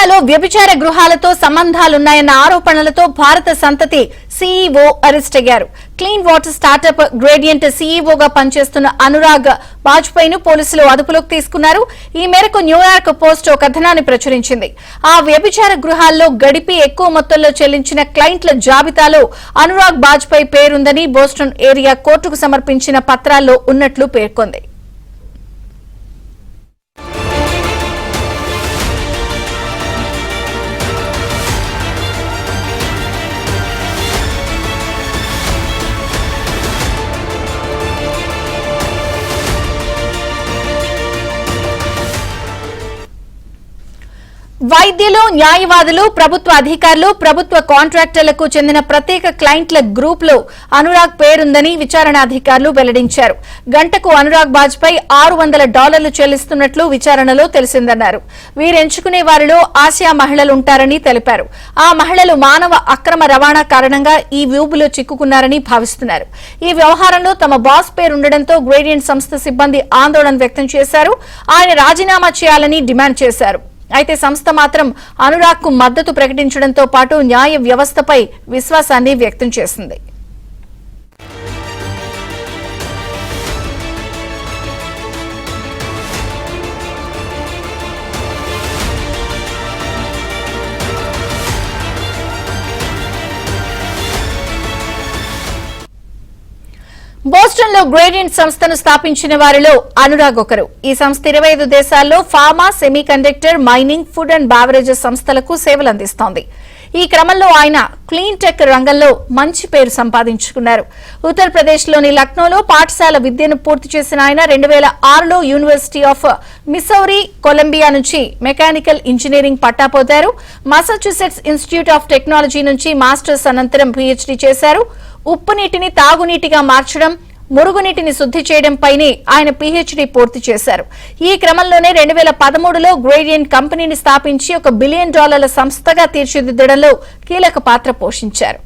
ఒడిశాలో వ్యభిచార గృహాలతో సంబంధాలున్నాయన్న ఆరోపణలతో భారత సంతతి సీఈఓ అరెస్ట్ అయ్యారు. క్లీన్ వాటర్ స్టార్టప్ గ్రేడియంట్ సీఈఓగా పనిచేస్తున్న అనురాగ్ వాజ్పేయిను పోలీసులు అదుపులోకి తీసుకున్నారు. ఈ మేరకు న్యూయార్క్ పోస్ట్ ఒక కథనాన్ని ప్రచురించింది. ఆ వ్యభిచార గృహాల్లో గడిపి ఎక్కువ మొత్తంలో చెల్లించిన క్లయింట్ల జాబితాలో అనురాగ్ వాజ్పేయి పేరుందని బోస్టన్ ఏరియా కోర్టుకు సమర్పించిన పత్రాల్లో ఉన్నట్లు పేర్కొంది. వైద్యులు, న్యాయవాదులు, ప్రభుత్వ అధికారులు, ప్రభుత్వ కాంట్రాక్టర్లకు చెందిన ప్రత్యేక క్లయింట్ల గ్రూప్ లో అనురాగ్ పేరుందని విచారణ అధికారులు వెల్లడించారు. గంటకు అనురాగ్ వాజ్పేయి $600 చెల్లిస్తున్నట్లు విచారణలో తెలిసిందన్నారు. వీరెంచుకునే వారిలో ఆసియా మహిళలుంటారని తెలిపారు. ఆ మహిళలు మానవ అక్రమ రవాణా కారణంగా ఈ ఊబిలో చిక్కుకున్నారని భావిస్తున్నారు. ఈ వ్యవహారంలో తమ బాస్ పేరుండడంతో గ్రేడియంట్ సంస్థ సిబ్బంది ఆందోళన వ్యక్తం చేశారు. ఆయన రాజీనామా చేయాలని డిమాండ్ చేశారు. అయితే సంస్థ మాత్రం అనురాగ్ కు మద్దతు ప్రకటించడంతో పాటు న్యాయ వ్యవస్థపై విశ్వాసాన్ని వ్యక్తం చేసింది. బోస్టన్ లో గ్రేడియంట్ సంస్థను స్థాపించిన వారిలో అనురాగ్ ఒకరు. ఈ సంస్థ 25 దేశాల్లో pharma, semiconductor, mining, food and beverages సంస్థలకు సేవలందిస్తోంది. ఈ క్రమంలో ఆయన క్లీన్ టెక్ రంగంలో మంచి పేరు సంపాదించుకున్నారు. ఉత్తరప్రదేశ్లోని లక్నోలో పాఠశాల విద్యను పూర్తి చేసిన ఆయన 2006లో యూనివర్సిటీ ఆఫ్ మిసౌరీ, కొలంబియా నుంచి మెకానికల్ ఇంజనీరింగ్ పట్టా పొందారు. మసాచ్యూసెట్స్ ఇన్స్టిట్యూట్ ఆఫ్ టెక్నాలజీ నుంచి మాస్టర్స్ అనంతరం పీహెచ్డీ చేశారు. ఉప్పు నీటిని తాగునీటిగా మార్చడం, మురుగునీటిని శుద్ధి చేయడంపైనే ఆయన పీహెచ్డీ పూర్తి చేశారు. ఈ క్రమంలోనే 2013లో గ్రేడియంట్ కంపెనీని స్థాపించి $1 బిలియన్ సంస్థగా తీర్చిదిద్దడంలో కీలక పాత్ర పోషించారు.